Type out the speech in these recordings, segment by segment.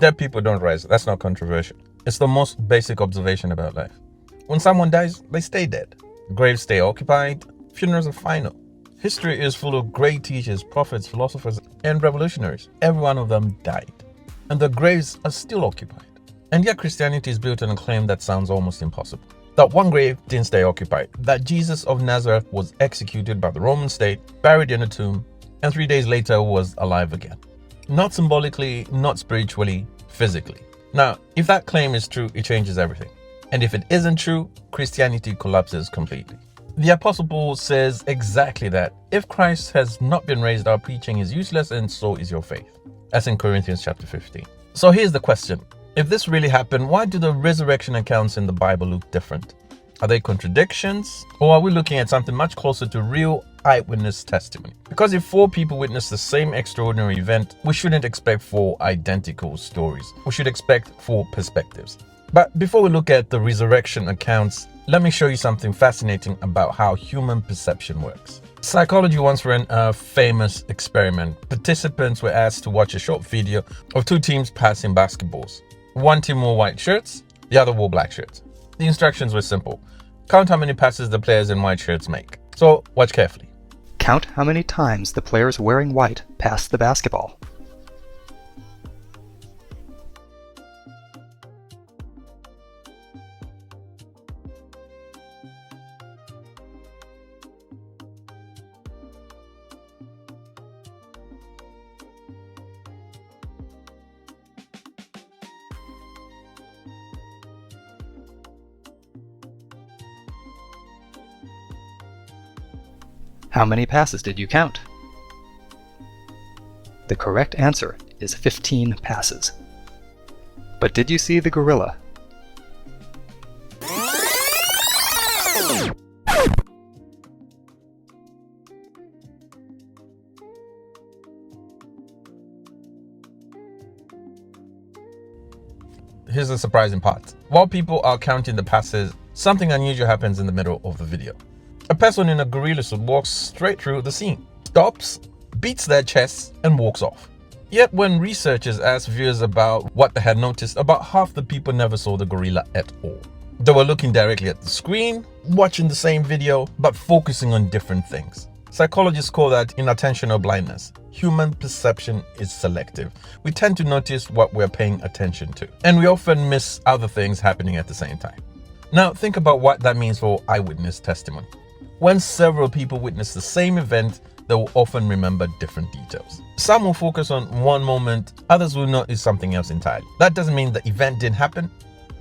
Dead people don't rise. That's not controversial. It's the most basic observation about life. When someone dies, they stay dead. Graves stay occupied. Funerals are final. History is full of great teachers, prophets, philosophers, and revolutionaries. Every one of them died. And the graves are still occupied. And yet Christianity is built on a claim that sounds almost impossible. That one grave didn't stay occupied. That Jesus of Nazareth was executed by the Roman state, buried in a tomb, and 3 days later was alive again. Not symbolically, not spiritually, physically. Now, if that claim is true, it changes everything. And if it isn't true, Christianity collapses completely. The Apostle Paul says exactly that. If Christ has not been raised, our preaching is useless, and so is your faith. That's in Corinthians chapter 15. So here's the question. If this really happened, why do the resurrection accounts in the Bible look different? Are they contradictions? Or are we looking at something much closer to real eyewitness testimony? Because if 4 people witness the same extraordinary event, we shouldn't expect 4 identical stories. We should expect 4 perspectives. But before we look at the resurrection accounts, let me show you something fascinating about how human perception works. Psychology once ran a famous experiment. Participants were asked to watch a short video of 2 teams passing basketballs. One team wore white shirts, the other wore black shirts. The instructions were simple. Count how many passes the players in white shirts make. So watch carefully. Count how many times the players wearing white pass the basketball. How many passes did you count? The correct answer is 15 passes. But did you see the gorilla? Here's the surprising part. While people are counting the passes, something unusual happens in the middle of the video. A person in a gorilla suit walks straight through the scene, stops, beats their chests, and walks off. Yet when researchers asked viewers about what they had noticed, about half the people never saw the gorilla at all. They were looking directly at the screen, watching the same video, but focusing on different things. Psychologists call that inattentional blindness. Human perception is selective. We tend to notice what we're paying attention to, and we often miss other things happening at the same time. Now think about what that means for eyewitness testimony. When several people witness the same event, they will often remember different details. Some will focus on one moment, others will notice something else entirely. That doesn't mean the event didn't happen.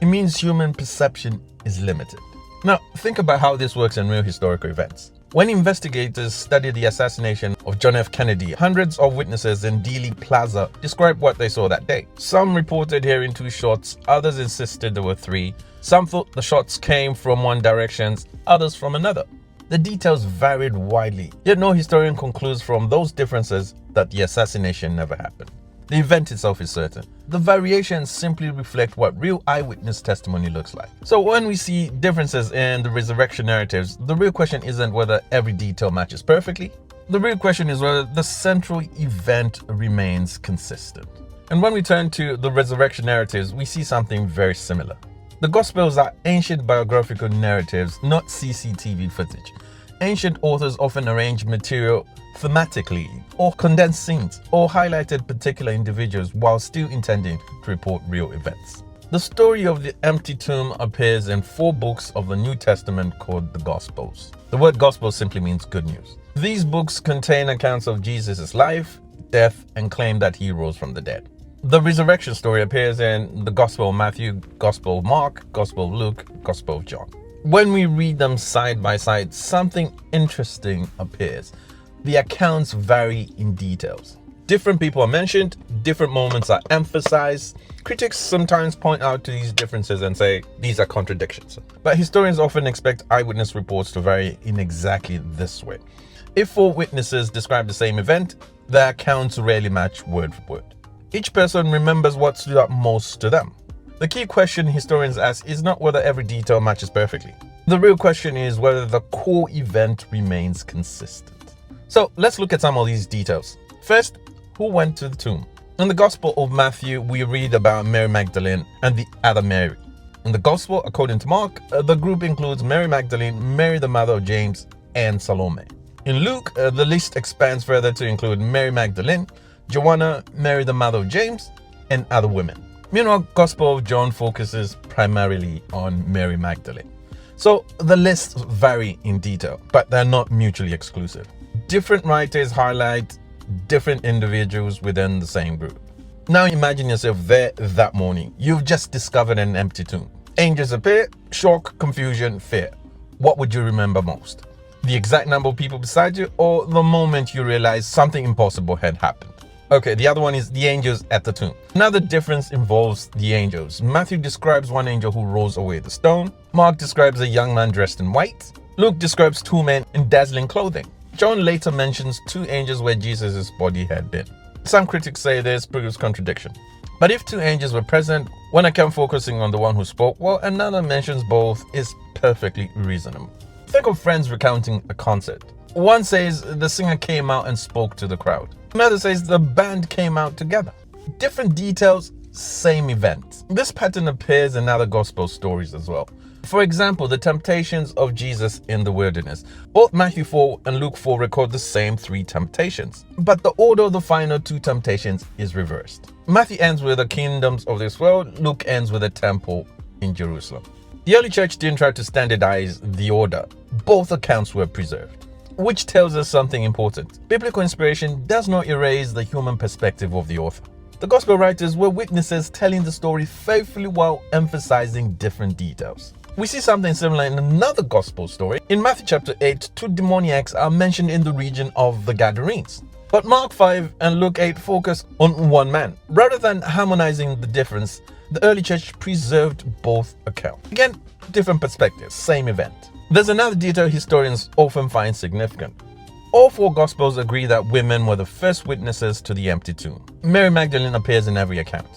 It means human perception is limited. Now, think about how this works in real historical events. When investigators studied the assassination of John F. Kennedy, hundreds of witnesses in Dealey Plaza described what they saw that day. Some reported hearing 2 shots, others insisted there were 3. Some thought the shots came from one direction, others from another. The details varied widely, yet no historian concludes from those differences that the assassination never happened. The event itself is certain. The variations simply reflect what real eyewitness testimony looks like. So when we see differences in the resurrection narratives, the real question isn't whether every detail matches perfectly. The real question is whether the central event remains consistent. And when we turn to the resurrection narratives, we see something very similar. The Gospels are ancient biographical narratives, not CCTV footage. Ancient authors often arranged material thematically, or condensed scenes, or highlighted particular individuals while still intending to report real events. The story of the empty tomb appears in 4 books of the New Testament called the Gospels. The word Gospel simply means good news. These books contain accounts of Jesus' life, death, and claim that he rose from the dead. The resurrection story appears in the Gospel of Matthew, Gospel of Mark, Gospel of Luke, Gospel of John. When we read them side by side, something interesting appears. The accounts vary in details. Different people are mentioned, different moments are emphasized. Critics sometimes point out to these differences and say these are contradictions. But historians often expect eyewitness reports to vary in exactly this way. If 4 witnesses describe the same event, their accounts rarely match word for word. Each person remembers what stood out most to them. The key question historians ask is not whether every detail matches perfectly. The real question is whether the core event remains consistent. So let's look at some of these details. First, who went to the tomb? In the Gospel of Matthew, we read about Mary Magdalene and the other Mary. In the Gospel, according to Mark, the group includes Mary Magdalene, Mary the mother of James, and Salome. In Luke, the list expands further to include Mary Magdalene, Joanna, Mary the mother of James, and other women. Meanwhile, Gospel of John focuses primarily on Mary Magdalene. So the lists vary in detail, but they're not mutually exclusive. Different writers highlight different individuals within the same group. Now imagine yourself there that morning. You've just discovered an empty tomb. Angels appear, shock, confusion, fear. What would you remember most? The exact number of people beside you, or the moment you realize something impossible had happened? Okay, the other one is the angels at the tomb. Another difference involves the angels. Matthew describes one angel who rolls away the stone. Mark describes a young man dressed in white. Luke describes two men in dazzling clothing. John later mentions two angels where Jesus' body had been. Some critics say this proves contradiction. But if two angels were present, one account focusing on the one who spoke, while another mentions both, is perfectly reasonable. Think of friends recounting a concert. One says the singer came out and spoke to the crowd. Another says the band came out together. Different details, same event. This pattern appears in other gospel stories as well. For example, the temptations of Jesus in the wilderness. Both Matthew 4 and Luke 4 record the same three temptations, but the order of the final two temptations is reversed. Matthew ends with the kingdoms of this world, Luke ends with a temple in Jerusalem. The early church didn't try to standardize the order. Both accounts were preserved, which tells us something important. Biblical inspiration does not erase the human perspective of the author. The gospel writers were witnesses telling the story faithfully while emphasizing different details. We see something similar in another gospel story. In Matthew chapter 8, two demoniacs are mentioned in the region of the Gadarenes. But Mark 5 and Luke 8 focus on one man. Rather than harmonizing the difference, the early church preserved both accounts. Again, different perspectives, same event. There's another detail historians often find significant. All four Gospels agree that women were the first witnesses to the empty tomb. Mary Magdalene appears in every account.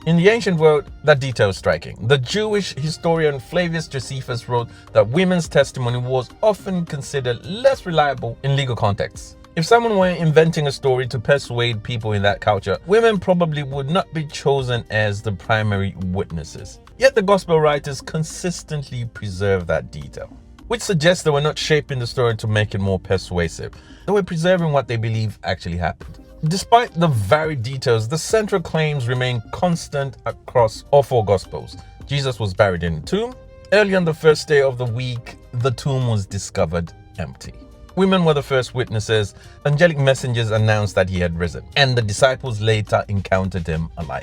In the ancient world, that detail is striking. The Jewish historian Flavius Josephus wrote that women's testimony was often considered less reliable in legal contexts. If someone were inventing a story to persuade people in that culture, women probably would not be chosen as the primary witnesses. Yet the Gospel writers consistently preserve that detail, which suggests they were not shaping the story to make it more persuasive. They were preserving what they believe actually happened. Despite the varied details, the central claims remain constant across all four Gospels. Jesus was buried in a tomb. Early on the first day of the week, the tomb was discovered empty. Women were the first witnesses. Angelic messengers announced that he had risen, and the disciples later encountered him alive.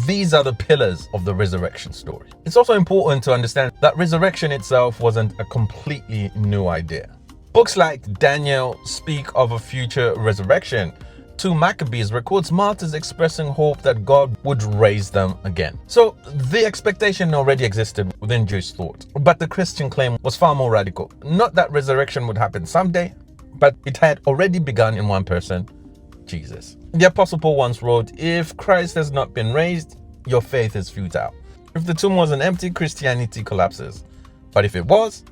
These are the pillars of the resurrection story. It's also important to understand that resurrection itself wasn't a completely new idea. Books like Daniel speak of a future resurrection. 2 Maccabees records martyrs expressing hope that God would raise them again. So the expectation already existed within Jewish thought, but the Christian claim was far more radical. Not that resurrection would happen someday, but it had already begun in one person, Jesus. The Apostle Paul once wrote, "If Christ has not been raised, your faith is futile." If the tomb wasn't empty, Christianity collapses. But if it was,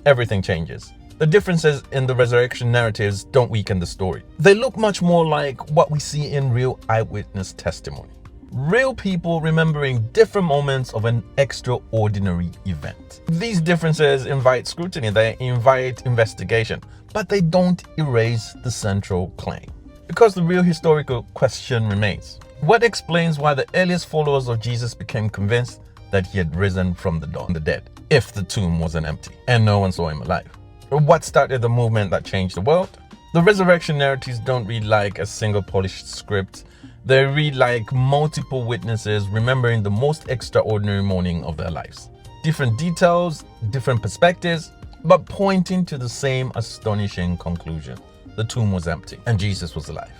everything changes. The differences in the resurrection narratives don't weaken the story. They look much more like what we see in real eyewitness testimony. Real people remembering different moments of an extraordinary event. These differences invite scrutiny, they invite investigation, but they don't erase the central claim. Because the real historical question remains. What explains why the earliest followers of Jesus became convinced that he had risen from the dead, if the tomb wasn't empty and no one saw him alive? What started the movement that changed the world? The resurrection narratives don't read like a single polished script. They read like multiple witnesses remembering the most extraordinary morning of their lives. Different details, different perspectives, but pointing to the same astonishing conclusion. The tomb was empty and Jesus was alive.